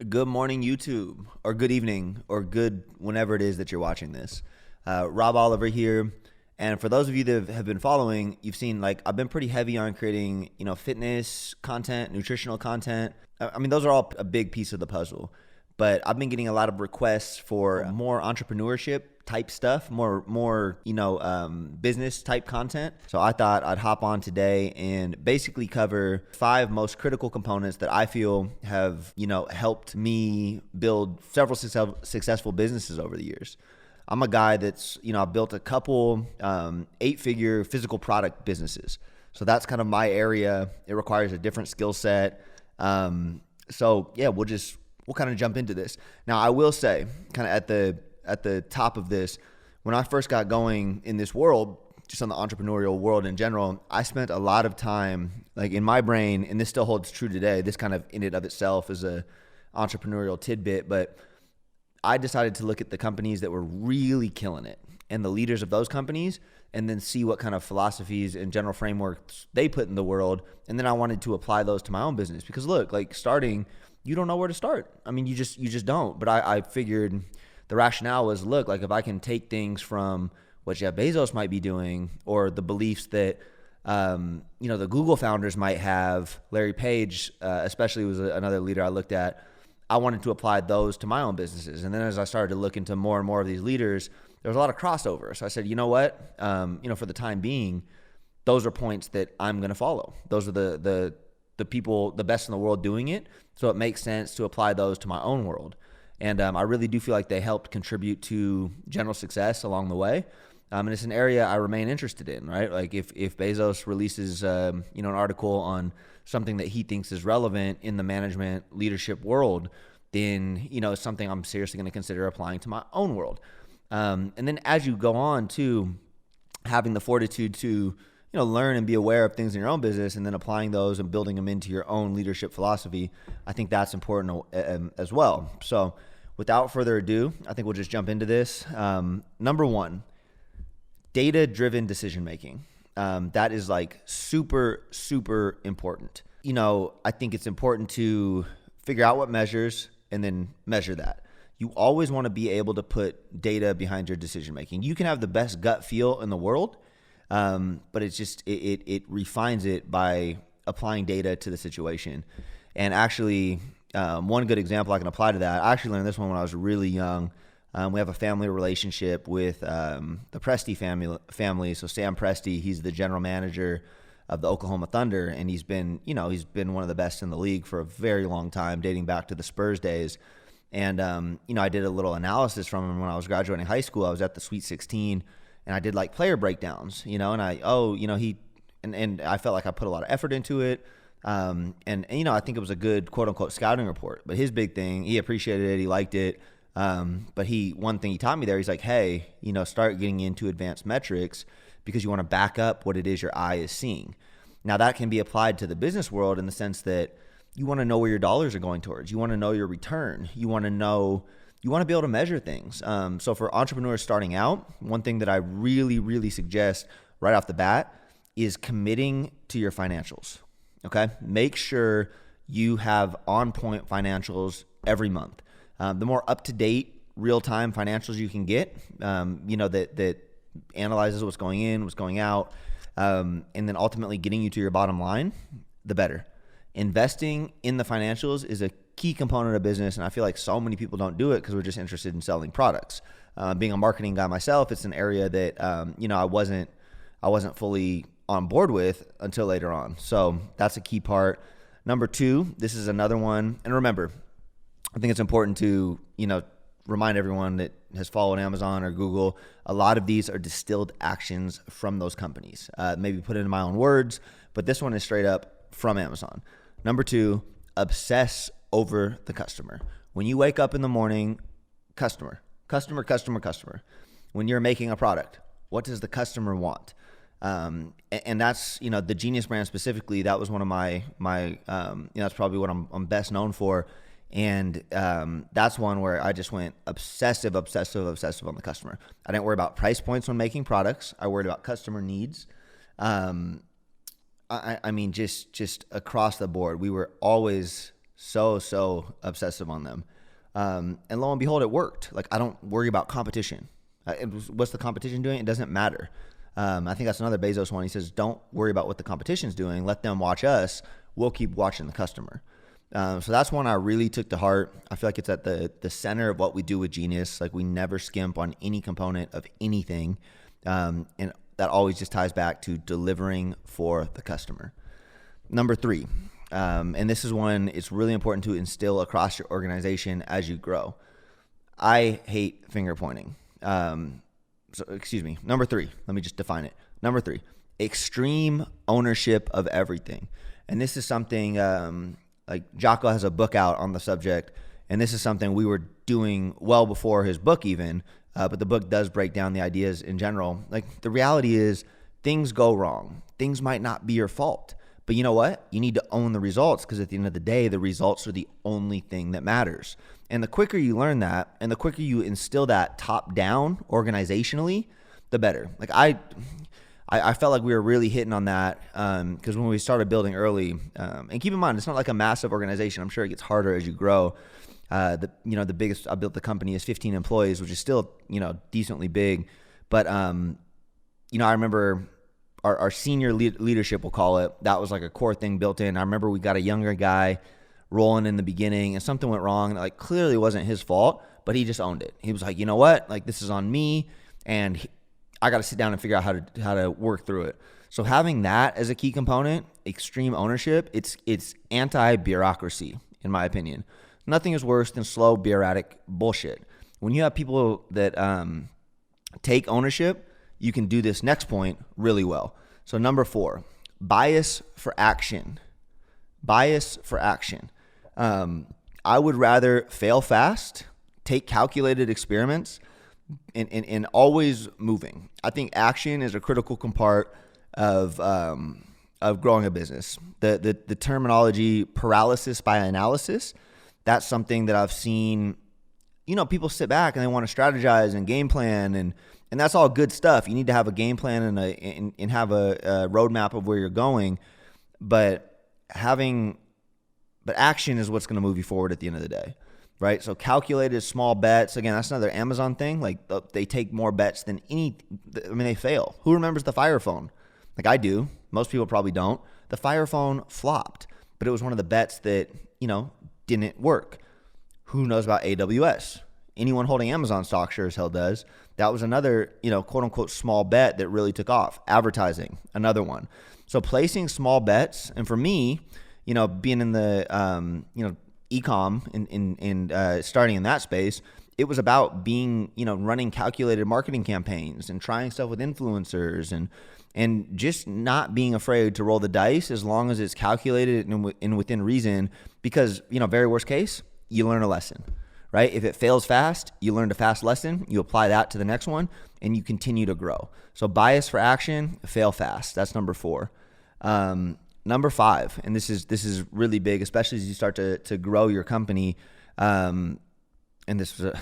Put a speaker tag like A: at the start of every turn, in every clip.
A: Good morning, YouTube, or good evening, or good whenever it is that you're watching this. Rob Oliver here. And for those of you that have been following, you've seen like I've been pretty heavy on creating, fitness content, nutritional content. I mean, those are all a big piece of the puzzle. But I've been getting a lot of requests for more entrepreneurship type stuff, more business type content. So I thought I'd hop on today and basically cover 5 most critical components that I feel have, helped me build several successful businesses over the years. I'm a guy that's, I've built a couple 8-figure physical product businesses. So that's kind of my area. It requires a different skill set. We'll kind of jump into this. Now, I will say, kind of at the top of this, when I first got going in this world, just on the entrepreneurial world in general, I spent a lot of time, like in my brain, and this still holds true today. This kind of in and of itself is a entrepreneurial tidbit, but I decided to look at the companies that were really killing it and the leaders of those companies, and then see what kind of philosophies and general frameworks they put in the world. And then I wanted to apply those to my own business because look, like starting, you don't know where to start. I mean, you just don't. But I figured the rationale was, look, like if I can take things from what Jeff Bezos might be doing or the beliefs that, the Google founders might have, Larry Page, especially was another leader I looked at. I wanted to apply those to my own businesses. And then as I started to look into more and more of these leaders, there was a lot of crossover. So I said, you know what, for the time being, those are points that I'm going to follow. Those are the people, the best in the world doing it. So it makes sense to apply those to my own world. And I really do feel like they helped contribute to general success along the way. And it's an area I remain interested in, right? Like if Bezos releases, an article on something that he thinks is relevant in the management leadership world, then, it's something I'm seriously going to consider applying to my own world. And then as you go on to having the fortitude to, learn and be aware of things in your own business and then applying those and building them into your own leadership philosophy, I think that's important as well. So without further ado, I think we'll just jump into this. Number 1, data-driven decision-making. That is like super, super important. I think it's important to figure out what measures and then measure that. You always want to be able to put data behind your decision-making. You can have the best gut feel in the world, but it's just, it refines it by applying data to the situation. And actually, one good example I can apply to that, I actually learned this one when I was really young. We have a family relationship with the Presti family. So Sam Presti, he's the general manager of the Oklahoma Thunder, and he's been one of the best in the league for a very long time, dating back to the Spurs days. And, I did a little analysis from him when I was graduating high school. I was at the Sweet 16, and I did like player breakdowns, and I felt like I put a lot of effort into it. I think it was a good quote unquote scouting report, but his big thing, he appreciated it. He liked it. But one thing he taught me there, he's like, hey, start getting into advanced metrics because you want to back up what it is your eye is seeing. Now that can be applied to the business world in the sense that you want to know where your dollars are going towards. You want to know your return. You want to be able to measure things. So for entrepreneurs starting out, one thing that I really, really suggest right off the bat is committing to your financials. Okay. Make sure you have on point financials every month. The more up-to-date real-time financials you can get, that analyzes what's going in, what's going out, and then ultimately getting you to your bottom line, the better. Investing in the financials is a key component of business, and I feel like so many people don't do it because we're just interested in selling products. Being a marketing guy myself, it's an area that I wasn't fully on board with until later on. So that's a key part. Number 2, this is another one, and remember, I think it's important to, remind everyone that has followed Amazon or Google, a lot of these are distilled actions from those companies. Maybe put it in my own words, but this one is straight up from Amazon. Number 2, obsess over the customer. When you wake up in the morning, customer. When you're making a product, what does the customer want? And that's, the Genius brand specifically, that was one of my that's probably what I'm best known for. And that's one where I just went obsessive on the customer. I didn't worry about price points when making products. I worried about customer needs. I mean, just across the board, we were always so obsessive on them. And lo and behold, it worked. Like, I don't worry about competition. What's the competition doing? It doesn't matter. I think that's another Bezos one. He says, don't worry about what the competition's doing. Let them watch us. We'll keep watching the customer. So that's one I really took to heart. I feel like it's at the center of what we do with Genius. Like, we never skimp on any component of anything. And that always just ties back to delivering for the customer. Number 3, and this is one it's really important to instill across your organization as you grow. I hate finger pointing. Number 3, let me just define it. Number 3, extreme ownership of everything. And this is something, like Jocko has a book out on the subject, and this is something we were doing well before his book even, but the book does break down the ideas in general. Like, the reality is things go wrong. Things might not be your fault, but you know what? You need to own the results, because at the end of the day, the results are the only thing that matters. And the quicker you learn that, and the quicker you instill that top down organizationally, the better. Like, I felt like we were really hitting on that, because when we started building early, and keep in mind, it's not like a massive organization. I'm sure it gets harder as you grow. The biggest I built the company is 15 employees, which is still, decently big. But, I remember our senior leadership, we'll call it, that was like a core thing built in. I remember we got a younger guy rolling in the beginning, and something went wrong. Like, clearly wasn't his fault, but he just owned it. He was like, you know what? Like, this is on me, and I got to sit down and figure out how to work through it. So having that as a key component, extreme ownership, it's anti-bureaucracy, in my opinion. Nothing is worse than slow bureaucratic bullshit. When you have people that take ownership, you can do this next point really well. So number 4, bias for action. Bias for action. I would rather fail fast, take calculated experiments, and always moving. I think action is a critical part of growing a business. The terminology paralysis by analysis, that's something that I've seen. People sit back and they want to strategize and game plan, and that's all good stuff. You need to have a game plan and have a roadmap of where you're going, but action is what's going to move you forward at the end of the day. Right? So calculated small bets, again, that's another Amazon thing. Like, they take more bets than they fail. Who remembers the Fire Phone? Like, I do. Most people probably don't. The Fire Phone flopped, but it was one of the bets that, didn't work. Who knows about AWS? Anyone holding Amazon stock sure as hell does. That was another, quote unquote small bet that really took off. Advertising, another one. So placing small bets, and for me, being in the, e-com and starting in that space, it was about being, running calculated marketing campaigns and trying stuff with influencers and just not being afraid to roll the dice as long as it's calculated and within reason, because, very worst case, you learn a lesson, right? If it fails fast, you learned a fast lesson, you apply that to the next one, and you continue to grow. So bias for action, fail fast. That's number 4. Number 5, and this is really big, especially as you start to grow your company. And this was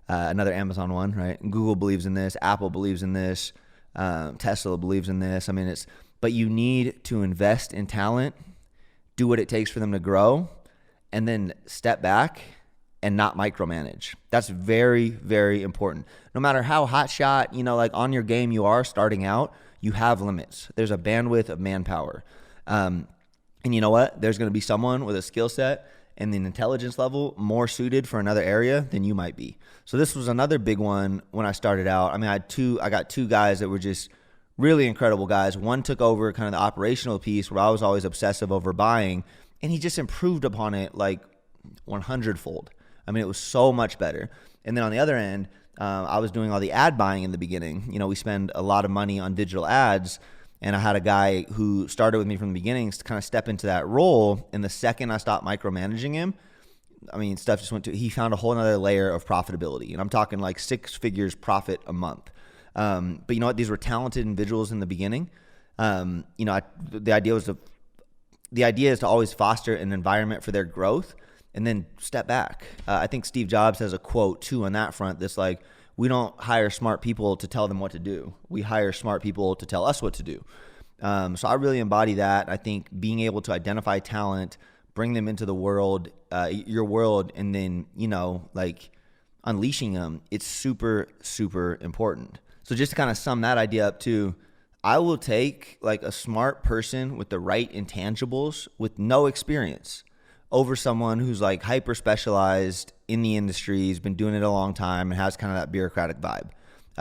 A: another Amazon one, right? Google believes in this. Apple believes in this. Tesla believes in this. But you need to invest in talent, do what it takes for them to grow, and then step back and not micromanage. That's very, very important. No matter how hotshot, like on your game you are starting out, you have limits. There's a bandwidth of manpower. And you know what? There's going to be someone with a skill set and an intelligence level more suited for another area than you might be. So this was another big one when I started out. I got 2 guys that were just really incredible guys. One took over kind of the operational piece where I was always obsessive over buying, and he just improved upon it like 100-fold. It was so much better. And then on the other end, I was doing all the ad buying in the beginning. We spend a lot of money on digital ads, and I had a guy who started with me from the beginning to kind of step into that role. And the second I stopped micromanaging him, stuff just went he found a whole other layer of profitability. And I'm talking like 6 figures profit a month. But you know what? These were talented individuals in the beginning. The idea is to always foster an environment for their growth and then step back. I think Steve Jobs has a quote too on that front that's like, we don't hire smart people to tell them what to do. We hire smart people to tell us what to do. So I really embody that. I think being able to identify talent, bring them into the world, your world, and then, like unleashing them, it's super, super important. So just to kind of sum that idea up too, I will take like a smart person with the right intangibles with no experience over someone who's like hyper specialized in the industry, has been doing it a long time and has kind of that bureaucratic vibe.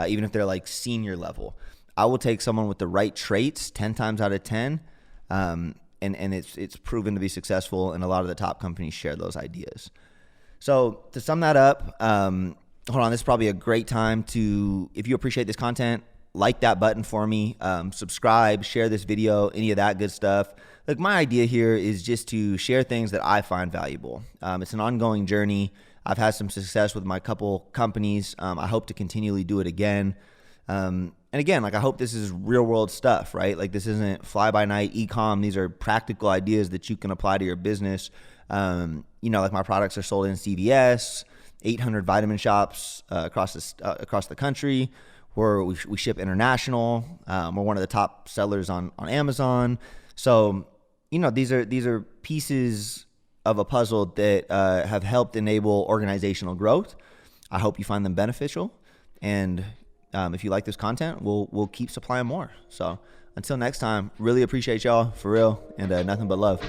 A: Even if they're like senior level, I will take someone with the right traits 10 times out of 10. And it's proven to be successful, and a lot of the top companies share those ideas. So to sum that up, hold on, this is probably a great time to, if you appreciate this content, like that button for me, subscribe, share this video, any of that good stuff. Look, my idea here is just to share things that I find valuable. It's an ongoing journey. I've had some success with my couple companies. I hope to continually do it again. And again, like I hope this is real world stuff, right? Like this isn't fly by night e-com. These are practical ideas that you can apply to your business. Like my products are sold in CVS, 800 vitamin shops across the country. We ship international. We're one of the top sellers on Amazon. So, these are pieces of a puzzle that have helped enable organizational growth. I hope you find them beneficial. And if you like this content, we'll keep supplying more. So until next time, really appreciate y'all for real, and nothing but love.